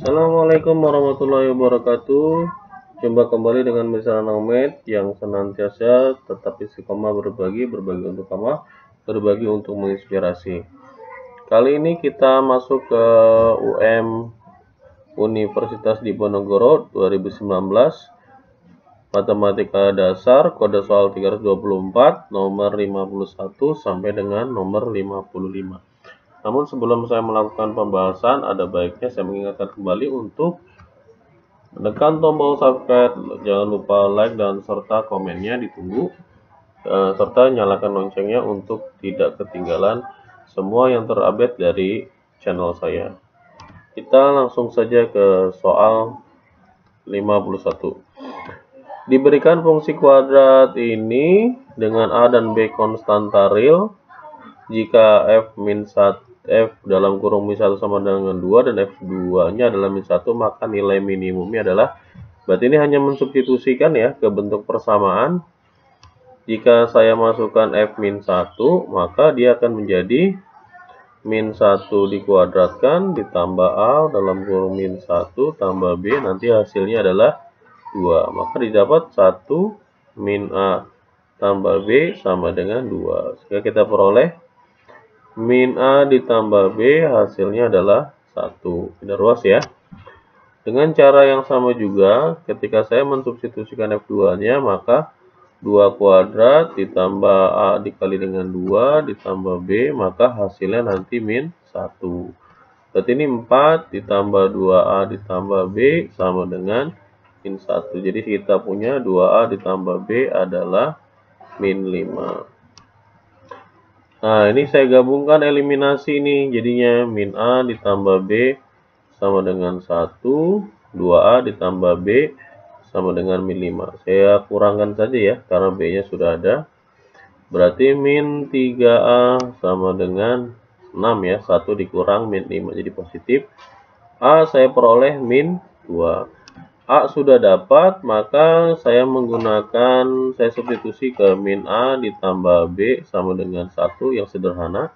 Assalamualaikum warahmatullahi wabarakatuh. Jumpa kembali dengan Mr. Naumet yang senantiasa tetap istiqomah berbagi untuk kamu, berbagi untuk menginspirasi. Kali ini kita masuk ke UM Universitas Diponegoro 2019, Matematika Dasar, kode soal 324, nomor 51 sampai dengan nomor 55. Namun sebelum saya melakukan pembahasan, ada baiknya saya mengingatkan kembali untuk tekan tombol subscribe, jangan lupa like dan serta komennya ditunggu, serta nyalakan loncengnya untuk tidak ketinggalan semua yang terupdate dari channel saya. Kita langsung saja ke soal 51. Diberikan fungsi kuadrat ini dengan A dan B konstanta real, jika f dalam kurung min 1 sama dengan 2 dan f2 nya adalah min 1, maka nilai minimumnya adalah, berarti ini hanya mensubstitusikan ya ke bentuk persamaan. Jika saya masukkan f min 1, maka dia akan menjadi min 1 dikuadratkan ditambah A dalam kurung min 1 tambah B, nanti hasilnya adalah 2. Maka didapat 1 min A tambah B sama dengan 2. Sehingga kita peroleh min A ditambah B hasilnya adalah 1. Tidak ruas ya. Dengan cara yang sama juga, ketika saya mensubstitusikan F2-nya, maka 2 kuadrat ditambah A dikali dengan 2 ditambah B, maka hasilnya nanti min 1. Berarti ini 4 ditambah 2A ditambah B sama dengan min 1. Jadi kita punya 2A ditambah B adalah min 5. Nah, ini saya gabungkan eliminasi ini, jadinya min A ditambah B sama dengan 1, 2A ditambah B sama dengan min 5. Saya kurangkan saja ya, karena B-nya sudah ada. Berarti min 3A sama dengan 6 ya, 1 dikurang min 5, jadi positif. A saya peroleh min 2. A sudah dapat, maka saya substitusi ke min A ditambah B sama dengan 1 yang sederhana.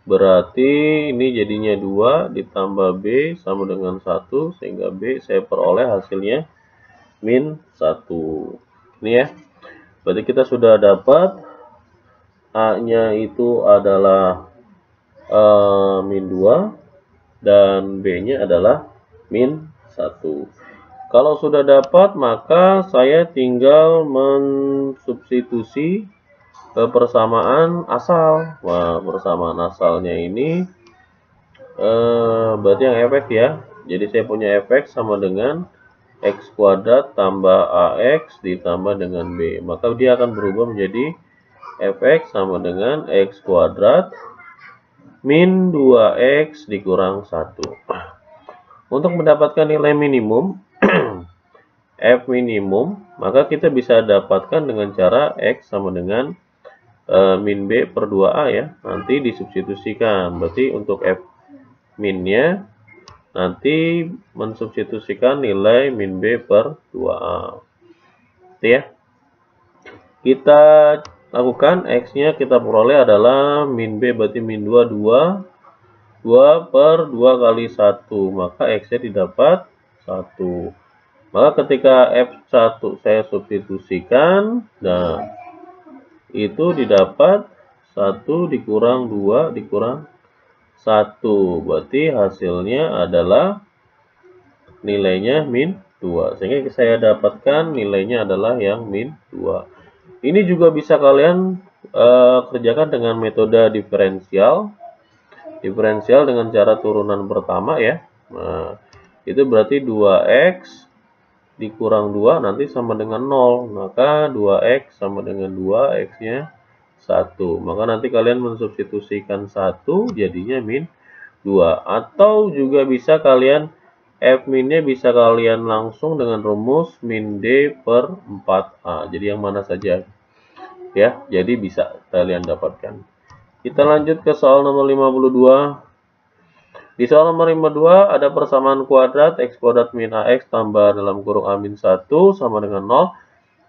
Berarti ini jadinya 2 ditambah B sama dengan 1, sehingga B saya peroleh hasilnya min 1. Ini ya. Berarti kita sudah dapat A-nya itu adalah min 2 dan B-nya adalah min 1. Kalau sudah dapat, maka saya tinggal mensubstitusi ke persamaan asal. Wah, persamaan asalnya ini berarti yang efek ya. Jadi saya punya efek sama dengan x kuadrat tambah ax ditambah dengan b. Maka dia akan berubah menjadi fx sama dengan x kuadrat min 2x dikurang 1. Untuk mendapatkan nilai minimum f minimum, maka kita bisa dapatkan dengan cara x sama dengan min b per 2a ya. Nanti disubstitusikan. Berarti untuk f minnya nanti mensubstitusikan nilai min b per 2a. Itu ya. Kita lakukan, x-nya kita peroleh adalah min b, berarti min 2 per 2 kali 1, maka x-nya didapat 1. Maka ketika F1 saya substitusikan, nah itu didapat 1 dikurang 2 dikurang 1. Berarti hasilnya adalah nilainya min 2. Sehingga saya dapatkan nilainya adalah yang min 2. Ini juga bisa kalian kerjakan dengan metode diferensial. Diferensial dengan cara turunan pertama ya. Nah, itu berarti 2x dikurang 2 nanti sama dengan 0. Maka 2x sama dengan 2, x-nya 1. Maka nanti kalian mensubstitusikan 1 jadinya min 2. Atau juga bisa kalian f minnya bisa kalian langsung dengan rumus min d per 4a. Jadi yang mana saja ya. Jadi bisa kalian dapatkan. Kita lanjut ke soal nomor 52. Di soal nomor 52 ada persamaan kuadrat x kuadrat min ax tambah dalam kurung a min 1 sama dengan 0.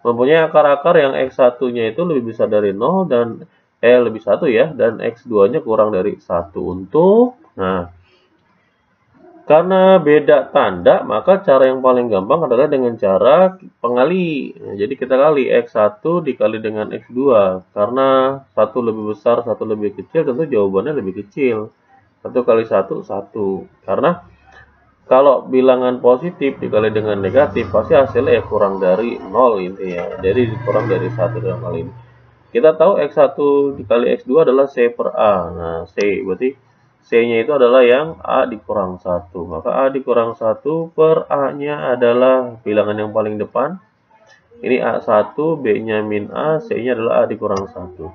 Mempunyai akar-akar yang x1-nya itu lebih besar dari 0 dan lebih 1 ya, dan x2-nya kurang dari 1. Untuk Karena beda tanda, maka cara yang paling gampang adalah dengan cara pengali. Nah, jadi kita kali X1 dikali dengan X2. Karena satu lebih besar, satu lebih kecil, tentu jawabannya lebih kecil. 1 kali 1, 1. Karena kalau bilangan positif dikali dengan negatif, pasti hasilnya ya kurang dari 0 intinya. Jadi kurang dari 1 dalam hal ini. Kita tahu X1 dikali X2 adalah C per A. Nah, C berarti C-nya itu adalah yang A dikurang 1. Maka A dikurang 1 per A-nya adalah bilangan yang paling depan. Ini A1, B-nya min A, C-nya adalah A dikurang 1.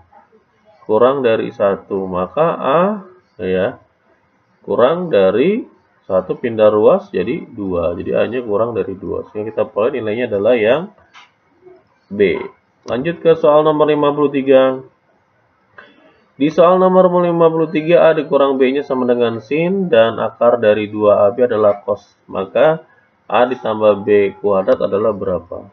Kurang dari 1. Maka A ya kurang dari 1 pindah ruas jadi 2. Jadi A-nya kurang dari 2. Sehingga kita peroleh nilainya adalah yang B. Lanjut ke soal nomor 53. Di soal nomor 53, A dikurang B-nya sama dengan sin, dan akar dari 2AB adalah cos. Maka A ditambah B kuadrat adalah berapa?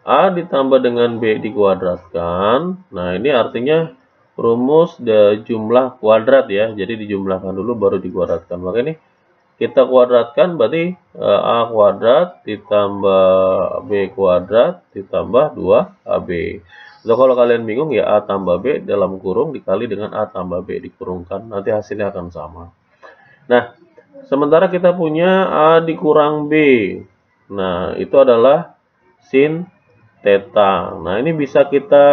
A ditambah dengan B dikuadratkan. Nah, ini artinya rumus jumlah kuadrat ya. Jadi dijumlahkan dulu baru dikuadratkan. Maka ini kita kuadratkan berarti A kuadrat ditambah B kuadrat ditambah 2AB. So, kalau kalian bingung ya A tambah B dalam kurung dikali dengan A tambah B dikurungkan, nanti hasilnya akan sama. Nah, sementara kita punya A dikurang B. Nah, itu adalah sin theta. Nah, ini bisa kita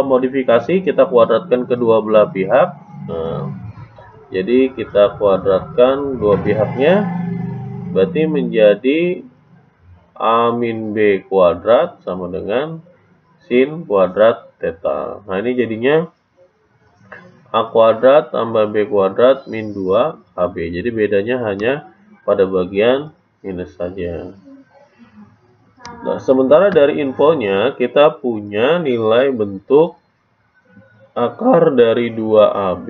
modifikasi, kita kuadratkan kedua belah pihak. Nah, jadi kita kuadratkan dua pihaknya, berarti menjadi A min B kuadrat sama dengan sin kuadrat theta. Nah, ini jadinya A kuadrat tambah B kuadrat min 2AB. Jadi bedanya hanya pada bagian minus saja. Nah, sementara dari infonya kita punya nilai bentuk akar dari 2AB.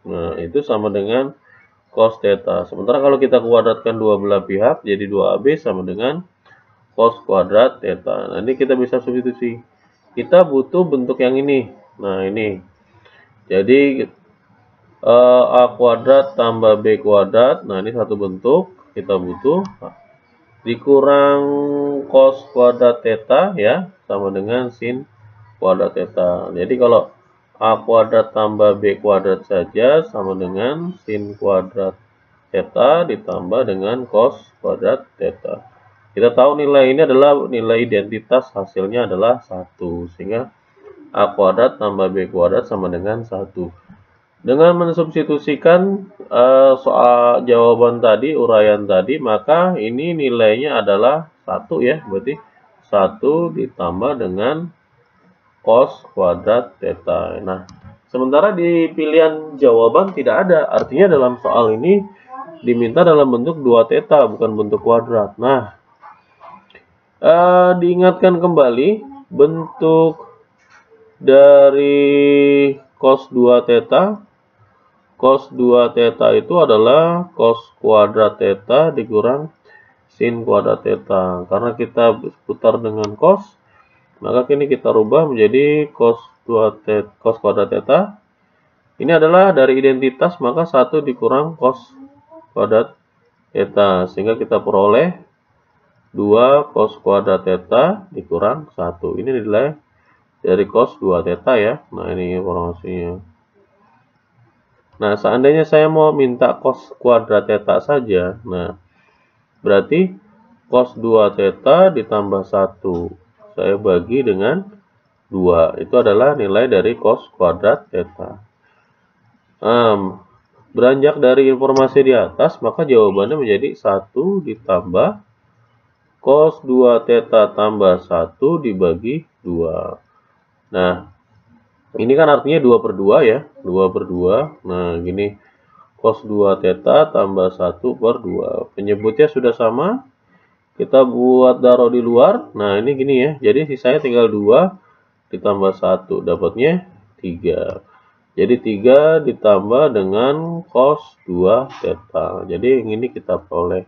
Nah, itu sama dengan cos theta. Sementara kalau kita kuadratkan dua belah pihak jadi 2AB sama dengan cos kuadrat theta. Nah, ini kita bisa substitusi. Kita butuh bentuk yang ini. Nah, ini. Jadi A kuadrat tambah B kuadrat. Nah, ini satu bentuk. Kita butuh. Dikurang cos kuadrat theta ya. Sama dengan sin kuadrat theta. Jadi kalau A kuadrat tambah B kuadrat saja sama dengan sin kuadrat theta ditambah dengan cos kuadrat theta. Kita tahu nilai ini adalah nilai identitas, hasilnya adalah 1. Sehingga A kuadrat tambah B kuadrat sama dengan 1. Dengan mensubstitusikan soal jawaban tadi, uraian tadi, maka ini nilainya adalah 1 ya. Berarti 1 ditambah dengan cos kuadrat theta. Nah, sementara di pilihan jawaban tidak ada. Artinya dalam soal ini diminta dalam bentuk 2 theta, bukan bentuk kuadrat. Nah, diingatkan kembali bentuk dari cos 2 theta. Cos 2 theta itu adalah cos kuadrat theta dikurang sin kuadrat theta. Karena kita putar dengan cos, maka kini kita rubah menjadi cos kuadrat theta. Ini adalah dari identitas, maka 1 dikurang cos kuadrat theta. Sehingga kita peroleh 2 cos kuadrat theta dikurang 1. Ini nilai dari cos 2 theta ya. Nah, ini informasinya. Nah, seandainya saya mau minta cos kuadrat theta saja. Nah, berarti cos 2 theta ditambah 1. Saya bagi dengan 2. Itu adalah nilai dari cos kuadrat theta. Beranjak dari informasi di atas, maka jawabannya menjadi 1 ditambah cos 2 theta tambah 1 dibagi 2. Nah, ini kan artinya 2 per 2 ya. 2 per 2. Nah, gini. Cos 2 theta tambah 1 per 2. Penyebutnya sudah sama. Kita buat taruh di luar. Nah, ini gini ya. Jadi sisanya tinggal 2 ditambah 1. Dapatnya 3. Jadi 3 ditambah dengan cos 2 theta. Jadi yang ini kita peroleh.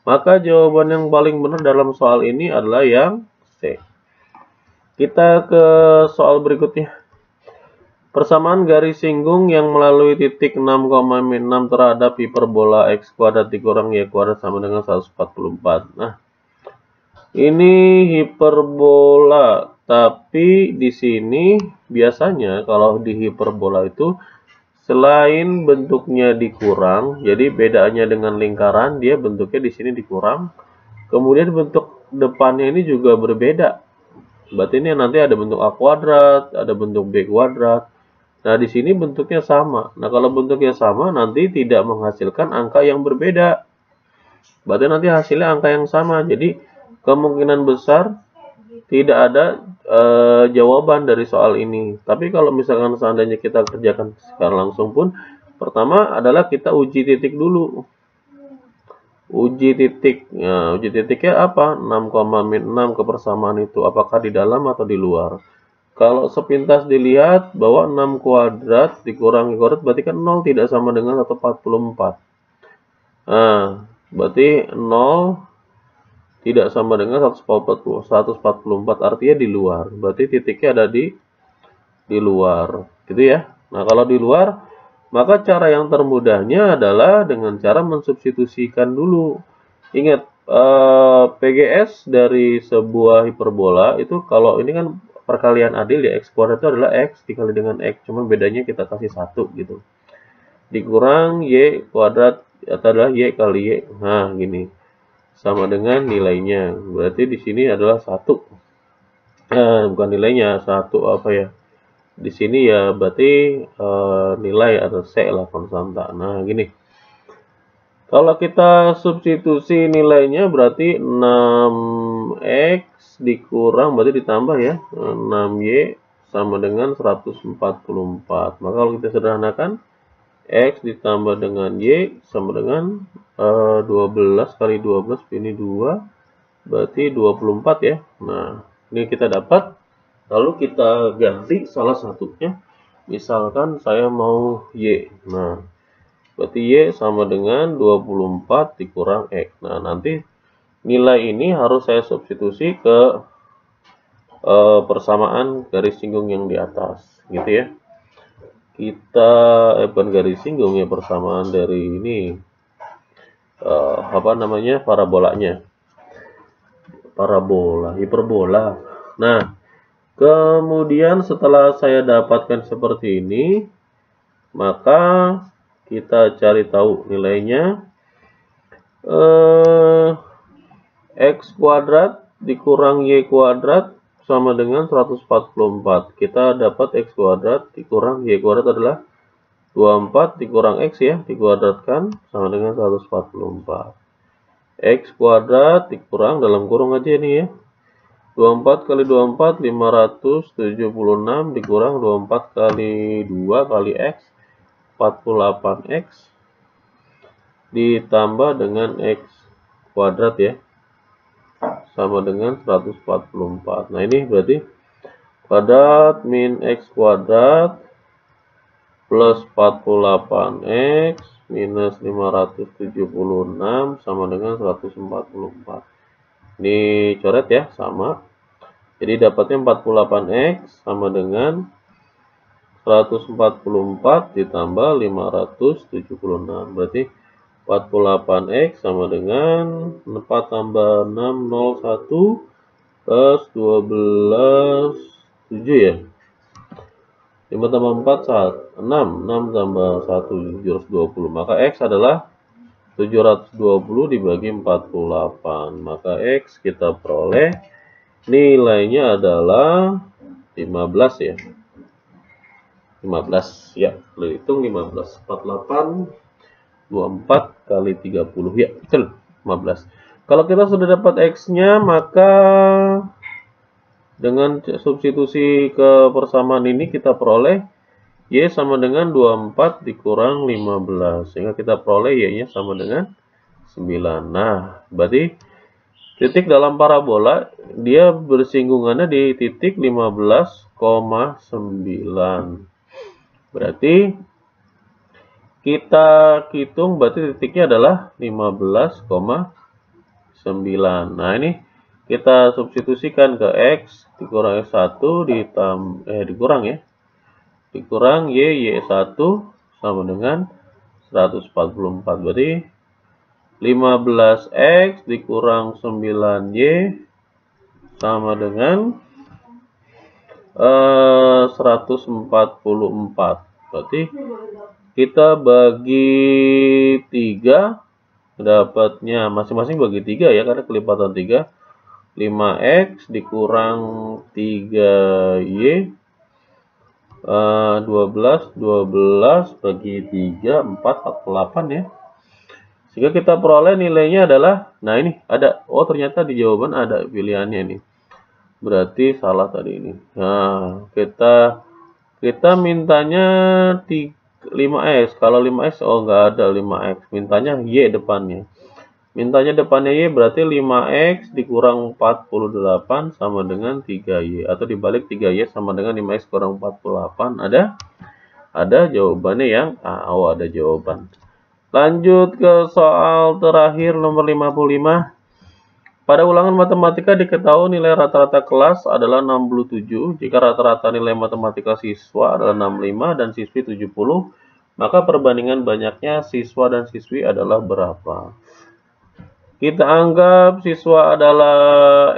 Maka jawaban yang paling benar dalam soal ini adalah yang C. Kita ke soal berikutnya. Persamaan garis singgung yang melalui titik 6,6 terhadap hiperbola x kuadrat dikurang y kuadrat sama dengan 144. Nah, ini hiperbola, tapi di sini biasanya kalau di hiperbola itu selain bentuknya dikurang, jadi bedanya dengan lingkaran, dia bentuknya di sini dikurang. Kemudian bentuk depannya ini juga berbeda. Berarti ini nanti ada bentuk A kuadrat, ada bentuk B kuadrat. Nah, di sini bentuknya sama. Nah, kalau bentuknya sama, nanti tidak menghasilkan angka yang berbeda. Berarti nanti hasilnya angka yang sama. Jadi, kemungkinan besar tidak ada jawaban dari soal ini. Tapi kalau misalkan seandainya kita kerjakan secara langsung pun, pertama adalah kita uji titik dulu. Uji titik. Nah, uji titiknya apa? 6,6 kepersamaan itu. Apakah di dalam atau di luar? Kalau sepintas dilihat bahwa 6 kuadrat dikurangi kuadrat berarti kan 0 tidak sama dengan 144. Nah, berarti 0 tidak sama dengan 144, artinya di luar. Berarti titiknya ada di luar, gitu ya. Nah, kalau di luar, maka cara yang termudahnya adalah dengan cara mensubstitusikan dulu. Ingat, PGS dari sebuah hiperbola itu kalau ini kan perkalian adil ya, x kuadrat itu adalah x dikali dengan x, cuma bedanya kita kasih 1 gitu. Dikurang y kuadrat adalah y kali y. Nah, gini. Sama dengan nilainya. Berarti di sini adalah 1. Bukan nilainya, 1 apa ya? Di sini ya berarti nilai atau c lah konstanta. Nah, gini. Kalau kita substitusi nilainya berarti 6x dikurang berarti ditambah ya 6y sama dengan 144. Maka kalau kita sederhanakan x ditambah dengan y sama dengan 12 kali 12 ini 2 berarti 24 ya. Nah, ini kita dapat. Lalu kita ganti salah satunya. Misalkan saya mau y. Nah, berarti y sama dengan 24 dikurang x. Nah, nanti nilai ini harus saya substitusi ke persamaan garis singgung yang di atas, gitu ya. Kita bukan garis singgung ya, persamaan dari ini apa namanya, parabolanya, parabola, hiperbola. Nah, kemudian setelah saya dapatkan seperti ini, maka kita cari tahu nilainya. X kuadrat dikurang y kuadrat sama dengan 144. Kita dapat x kuadrat dikurang y kuadrat adalah 24 dikurang x ya, dikuadratkan sama dengan 144. X kuadrat dikurang dalam kurung aja ini ya. 24 kali 24 576 dikurang 24 kali 2 kali x 48x ditambah dengan x kuadrat ya, sama dengan 144. Nah, ini berarti kuadrat min x kuadrat plus 48x minus 576 sama dengan 144. Ini coret ya, sama. Jadi dapatnya 48x sama dengan 144 ditambah 576. Berarti 48x sama dengan 4 tambah 6, 01 plus 12, 7 ya. 5 tambah 4, 6. 6 tambah 1, 720. Maka x adalah 720 dibagi 48. Maka x kita peroleh nilainya adalah 15 ya. 15 ya. Lalu hitung 15. 48 24 kali 30 ya, betul 15. Kalau kita sudah dapat x-nya, maka dengan substitusi ke persamaan ini kita peroleh y sama dengan 24 dikurang 15, sehingga kita peroleh y-nya sama dengan 9. Nah, berarti titik dalam parabola dia bersinggungannya di titik 15,9. Berarti kita hitung berarti titiknya adalah 15,9. Nah, ini kita substitusikan ke x dikurang x1 dikurang ya. dikurang Y1 sama dengan 144. Berarti 15X dikurang 9Y sama dengan 144. Berarti kita bagi 3, dapatnya masing-masing bagi 3 ya, karena kelipatan 3. 5X dikurang 3Y, 12 bagi 3, 48 ya. Sehingga kita peroleh nilainya adalah, nah ini ada, oh ternyata di jawaban ada pilihannya nih. Berarti salah tadi ini. Nah, kita mintanya 5X. Kalau 5X, oh nggak ada 5X. Mintanya Y depannya. Mintanya depannya Y, berarti 5X dikurang 48 sama dengan 3Y. Atau dibalik 3Y sama dengan 5X kurang 48. Ada jawabannya yang A. Oh, ada jawaban. Lanjut ke soal terakhir nomor 55. Pada ulangan matematika diketahui nilai rata-rata kelas adalah 67. Jika rata-rata nilai matematika siswa adalah 65 dan siswi 70, maka perbandingan banyaknya siswa dan siswi adalah berapa? Kita anggap siswa adalah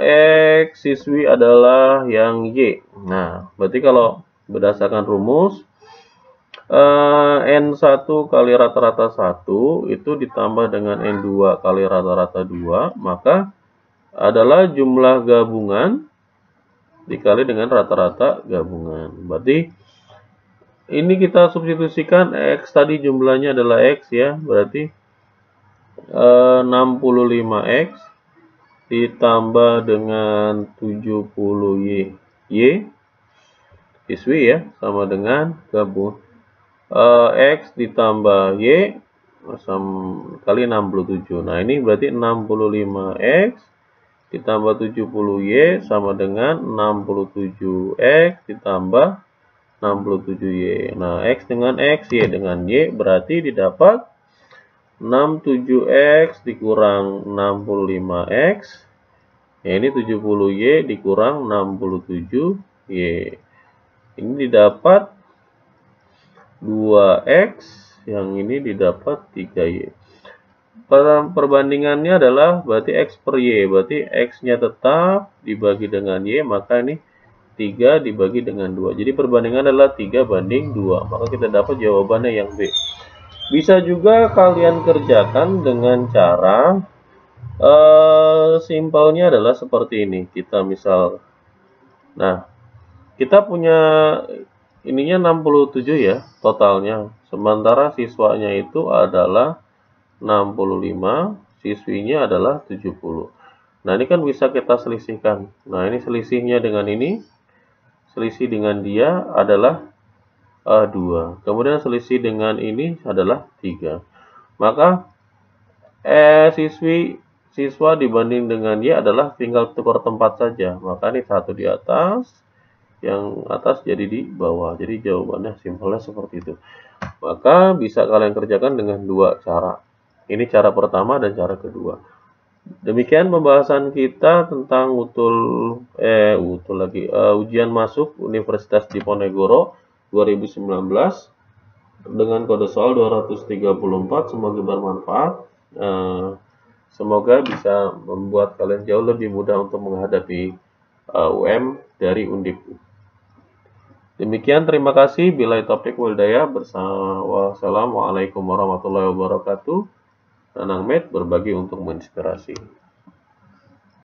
X, siswi adalah yang Y. Nah, berarti kalau berdasarkan rumus, N1 kali rata-rata 1 itu ditambah dengan N2 kali rata-rata 2, maka adalah jumlah gabungan dikali dengan rata-rata gabungan. Berarti ini kita substitusikan X tadi jumlahnya adalah X ya. Berarti 65X ditambah dengan 70Y siswi ya, sama dengan gabung X ditambah Y kali 67. Nah ini berarti 65X ditambah 70Y sama dengan 67X ditambah 67Y. Nah, X dengan X, Y dengan Y berarti didapat 67X dikurang 65X. Ya, ini 70Y dikurang 67Y. Ini didapat 2X, yang ini didapat 3Y. Perbandingannya adalah berarti X per Y, berarti X-nya tetap dibagi dengan Y, maka ini 3 dibagi dengan 2. Jadi perbandingan adalah 3 banding 2, maka kita dapat jawabannya yang B. Bisa juga kalian kerjakan dengan cara simpelnya adalah seperti ini. Kita misal, nah kita punya ininya 67 ya totalnya, sementara siswanya itu adalah 65, siswinya adalah 70. Nah, ini kan bisa kita selisihkan. Nah, ini selisihnya dengan ini, selisih dengan dia adalah 2. Kemudian selisih dengan ini adalah 3. Maka siswa dibanding dengan dia adalah tinggal tukar tempat saja. Maka ini satu di atas, yang atas jadi di bawah. Jadi jawabannya simpelnya seperti itu. Maka bisa kalian kerjakan dengan dua cara. Ini cara pertama dan cara kedua. Demikian pembahasan kita tentang ujian masuk Universitas Diponegoro 2019 dengan kode soal 234. Semoga bermanfaat. Semoga bisa membuat kalian jauh lebih mudah untuk menghadapi UM dari Undip. Demikian, terima kasih. Billahi taufiq wal hidayah. Wassalamualaikum warahmatullahi wabarakatuh. Nanang Med berbagi untuk menginspirasi.